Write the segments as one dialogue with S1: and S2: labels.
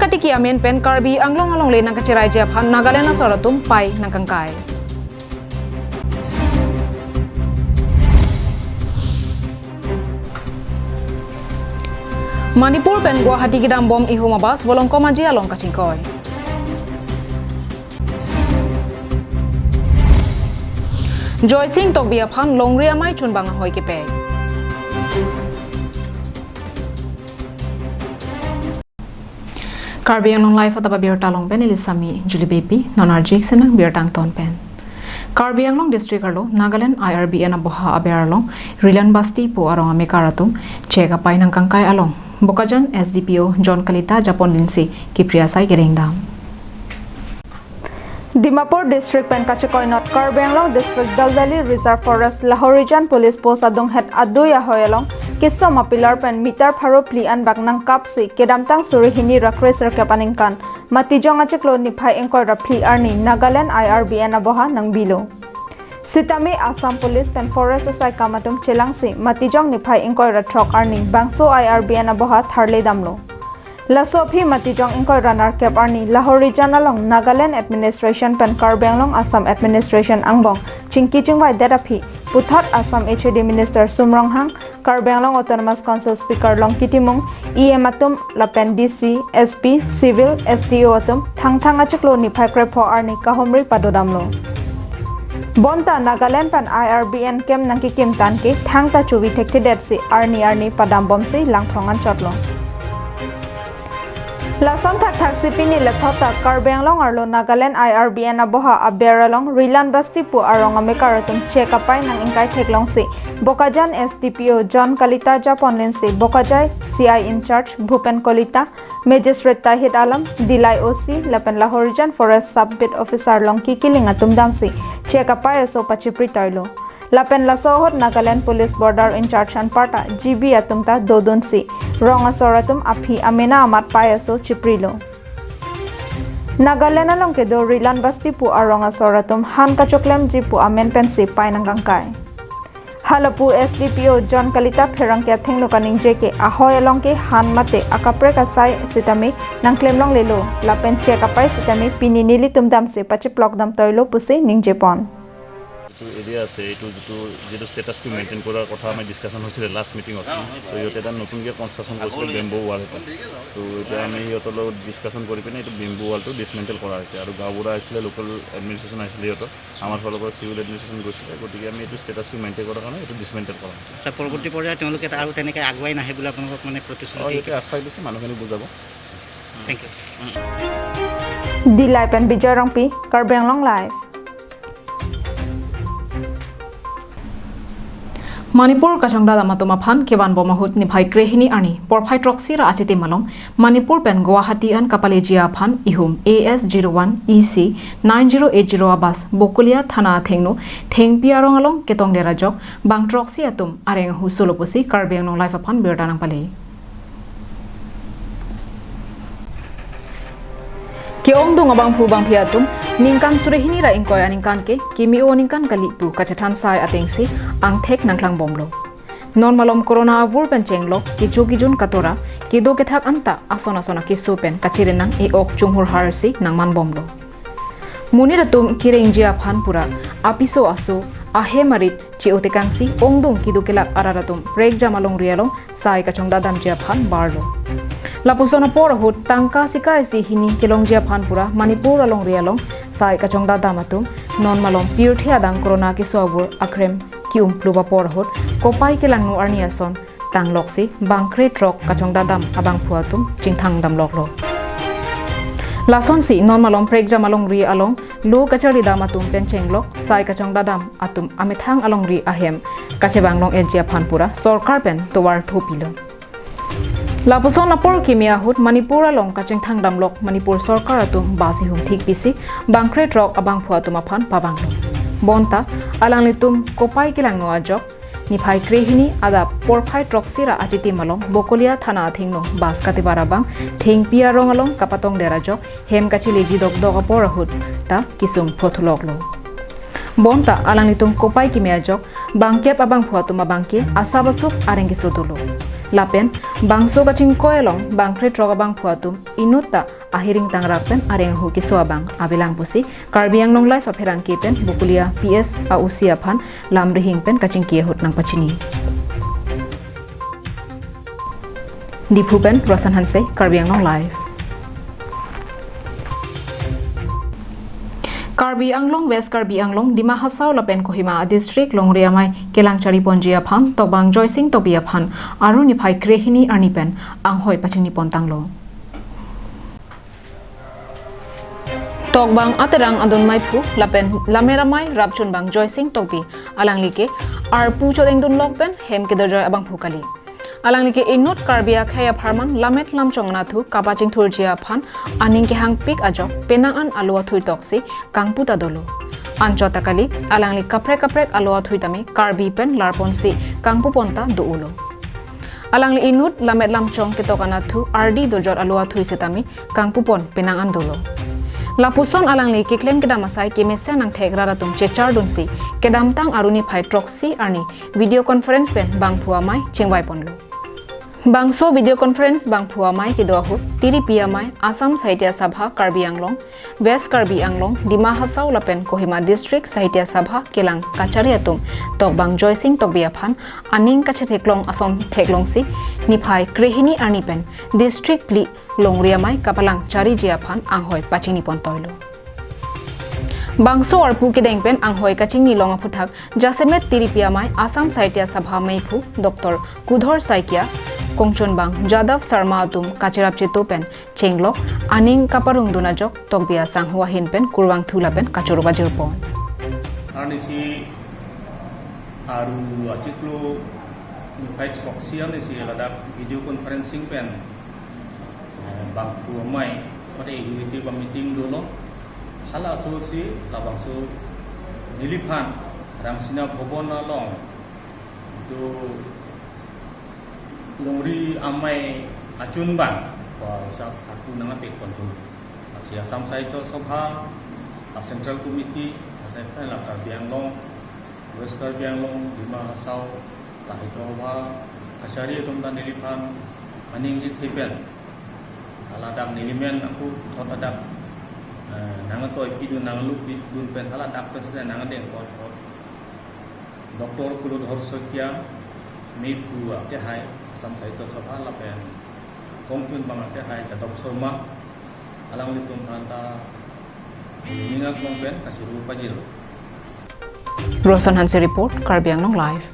S1: katiki amen pen karbi anglong along le nang kachirai je phan Nagaland na soratum pai nang kangkai Manipur pen Guwahati gidam bom ihumabas bolong komaji along kachingkoi Joy Singh tokbia phan longria mai chun bang hoi ke pe Karbi anglong life Adap Abirta long pen ilisami Julie baby nonarjik senang birtang ton pen Karbi anglong district arlo Nagaland IRBN aboha aberalong Rilan Basti po arong amikaratum cheka pai nang kangkai along Bokajan SDPO John Kalita Japon Lindsay Kipriasai Gerengdam
S2: Dimapur District pen kachikoi not Karbi anglong District Daldali Reserve Forest Lahorijan Police Post adong het aduya hoyalong kiso mapilar pen mitar pharo pli an baknang kapsi kedamtang surihini rakres rakapaningkan matijong acheklo niphai engkor rapli arni Nagaland IRBN aboha nang bilo Sitame Assam Police pen Forest asai kamatum chelangsi matijong niphai engkor rathok arni bangso IRBN aboha tharle damlo Lasophi matijong engkor ranar cap arni Lahori janalong Nagaland Administration pen Karbi anglong Assam Administration angbong chingki chingwai derapi Puthat Assam HOD Minister Sumrong Hang Karbi anglong Autonomous Council Speaker Long Kitimung EM atum Lapen DC SP Civil SDO atum thang acheklo niphai krepho arni kahomri padodamlo Bonta Nagaland pan IRBN kem nangki kim tanki thangta chuwi thekti detsi arni padambom si langphrongan chotlo Lason thak sipini lethota Karbi anglong arlo Nagaland IRBN aboha aberalong Rilan Basti pu arong amikaratum chekapai nang ingkai theklong si Bokajan SDPO John Kalita Japon Lindsay Bokajai CI in charge Bhupen Kolita Magistrate Tahid Alam Dilai OC Lapen Lahorijan Forest Sub-Bit Officer long kikilinga tumdamsi chekapai aso pachipri toilo Lapen Lasohot Nagaland Police Border in charge Anparta GB atumta dodonsi Rong asoratum aphi amena amat payaso chiprilo Nagaland along ke do Rilan Basti pu arong asoratum han kachoklem jipu amen pensi painangangkai Halapu SDPO John Kalita pherangkya thenglo kaning jeke ahoy along ke han mate akapre kasai sitami nang klemlong lelo lapen chekapai sitami pininili tumdam se pachiplok dam toilo pusi ning jepon
S3: area আছে এইটো যেটো স্টেটাসটো maintain কৰাৰ কথা আমি discussion হৈছিল last মিটিংত তো ইয়াতে এটা নতুনকৈ কনষ্ট্ৰাকশ্যন কৰিছিল বেম্বো ৱাল এটা তো এতিয়া আমি সিহঁতৰ লগত ডিসকাশন কৰি পিনে এইটো বেম্বো ৱালটো ডিসমেণ্টেল কৰা হৈছে আৰু গাঁওবুঢ়া আহিছিলে লোকেল এডমিনিষ্ট্ৰেশ্যন আহিছিলে সিহঁতৰ আমাৰ ফালৰ পৰা চিভিল এডমিনিষ্ট্ৰেশ্যন গৈছিলে গতিকে আমি এইটো স্টেটাসটো মেইনটেইন কৰাৰ কাৰণে এইটো ডিসমেণ্টেল কৰা হৈছে
S4: পৰৱৰ্তী পৰ্যায়ত তেওঁলোকে আৰু তেনেকৈ আগুৱাই নাহে বুলি আপোনালোকক মানে প্ৰতিশ্ৰুতি
S3: এইটো আশ্বাস দিছে মানুহখিনি বুজাব
S4: thank you
S2: Dilai pen Bijay Rongpi Karbi anglong live
S1: Manipur kachangda damatoma phan keban bomahut ni bhai krehini ani porphai troxy ra achite malong Manipur pen Guwahati an Kapalejia phan ihum AS01 EC 9080 abas Bokulia thana thengno thengpiarong along ketong dera jok bang troxy atum areng hu soloposi Karbi anglong life phan birdanang pale Keong dong abang phu bang phiatum ningkan surehini ra ingkoy aningkan ke kimio ningkan kalipu kachathan sai atengsi angthek nangklang bomlo non malom corona avur pen chenglo kijun katora kido kethak anta asona kisu pen kachirenang e ok chunghur harsi nangman bomlo muniratum kirengjia phan pura apiso aso ahe marit chiotekangsi ongdong kido kelak araratum break jamalong rialong sai kachongda damjia phan barlo Lapusona porahut tangka sikai si hini kelongjia phanpura Manipur along rialong sai kachongda damatum non malom pirthia dang corona ki sobur akrem ki umpluba porahut kopai kelangnu arniason tangloksi bangkre trok kachongda dam abang phuatum chingthang dam loklo Lason si non malom prekja malong ri along lo kachari damatum penchenglok sai kachongda dam atum amithang along ri ahem kachebanglong ejia phanpura sarkar pen towar thopilo Lapuson napor kimia hut Manipur along kaching thang damlok Manipur sarkar atum basi hum thik bisi bangkre trok abang phuatum aphan pabanglo bonta alang litum kopai kilang no ajok niphai krehini adap porphai troxira achiti malong bokolia thana thingno bas kati barabang thengpia rongalong kapatong derajok hem kachili jidok dogapor hut ta kisum phothuloklo bonta alang litum kopai kimia jok bangkep abang phuatum abangke asabasuk arengi sodulo lapen bangso kaching koelong bangkre troga bang phuatum inuta ahiring tangrakpen areng hu kiswa bang abilang pusi Karbi Anglong life apherang kepen bukulia PS a usia phan lamrihing pen kaching kie hut nang pachini Dipupen Rosan Hanse Karbi Anglong live Karbi Anglong West Karbi Anglong Dima Hasau Lapen Kohima District Longriamai Kelangchari Ponjia Phan Tokbang Joysing Tobia Phan Aruni Phai Krehini Arnipen Anghoi Pachini Pontanglo Tokbang Aterang Adon Maipu Lapen Lameramai Rapchun Bang Joysing Tobi Alanglike Arpu Chodeng Dun Lokpen Hem Kedojoy Abang Phukali Alanglike Inut Karbia Khaya Pharman Lamet Lamchong Nathu Kapaching Thurjia Phan Aning ke hang pik ajok penangan alua thui toksi kangputa dolo Anchota kali alangli kaprek alua thui tami Karbi pen larponsi kangpu ponta do ulo Alangli Inut Lamet Lamchong ketokanathu RD dojor alua thui setami kangpu pon penangan dolo Lapuson alangli kiklem kedamasai kemesa nang thegra ratum chechar dunsi kedamtang aruni phai troxy arni video conference pen bangphua mai chengwai ponlo Bangso video conference bang phuamai kidohu tiri piamai Assam Sahitya Sabha Karbi Anglong West Karbi Anglong Dima Hasau Lapen Kohima District Sahitya Sabha Kelang Kachariatum Tokbang Joysing Tokbia Phan Aning Kache Theklong Ason Theklongsi Niphai Krehini Arnipen District Pli Longriamai Kapalang Chari Jia Phan Anghoi Pachini Pontoilo Bangso arpu ke dengpen anghoi kaching ni longa phuthak jasemet tiripia mai Assam Sahitya Sabha maipu Dr. Kudhor Saikia Kongchon bang Jadav Sharma atum kachirap chetopen chenglok aning kaparung dunajok tokbia sanghua hinpen kurwang thulapen kachoruba jirpon
S5: Anisi aru achiklo nipai soksian isi ladap video conferencing pen bangku mai pada executive meeting dulu hal asosiasi labangso nilipan ramsina bobona long itu longri amai acun bang wah aku nangat kontu asia samsai to sabha central committee ada la Karbi Anglong West Karbi Anglong Dima Hasau tahitowa kasari tum dan nilipan aning ji thepen aladam nilimen aku thot adap nang toy pidu nang lu dun pen hala dak presiden nang deng kot Dr. Kudhor Saikia mepu ke hai sampai ke sabha la pen kongtun bang ke hai Adap Sharma alang litum anta mingak long pen kasuru pajil
S1: Rosan Hanse report Karbi Anglong live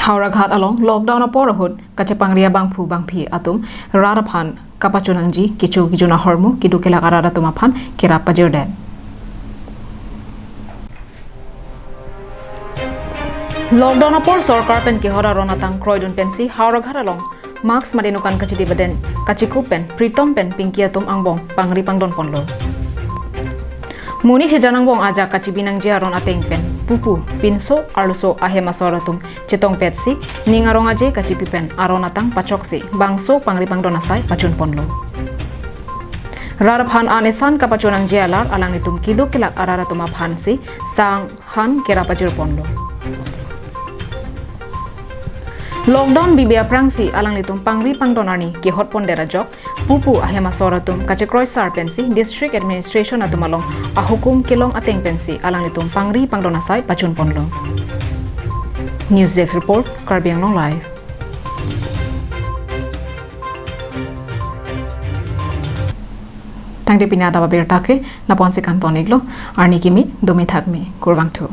S1: Hauraghat along lockdown aporahut kachepangria bangphu bangphi atum raraphan kapachunangji kichu kijuna hormu kidukela karara tumaphan kirapa jirden Lockdown apor sarkar pen kehora ronatang kroidun pensi Hauraghat along Max Madenukan kachiti baden kachiku pen Pritom pen pingkiatum angbong pangri pangdon ponlo Muni hejanang bong aja kachibinang jiaron ateng pen pupu pinso arluso ahema soratum chetong petsi ningarong aje kachipipen aronatang pachoksi bangso pangri pangdonasai pachun ponlo Raraphan anesan kapachonang jialar alang itum kidu kilak araratuma phansi sang han kerapajir ponlo Lockdown bibia prangsi alang litum pangri pangdonani ke hot pondera jok pupu ahema soratum kache kroisar pensi district administration atumalong ahukum kelong ateng pensi alang litum pangri pangdonasai pachun ponlo News Desk report Karbi Anglong live Tangde pina Adap Abirta ke naponsi kanton iglo arni kimi domi thakme kurwang thu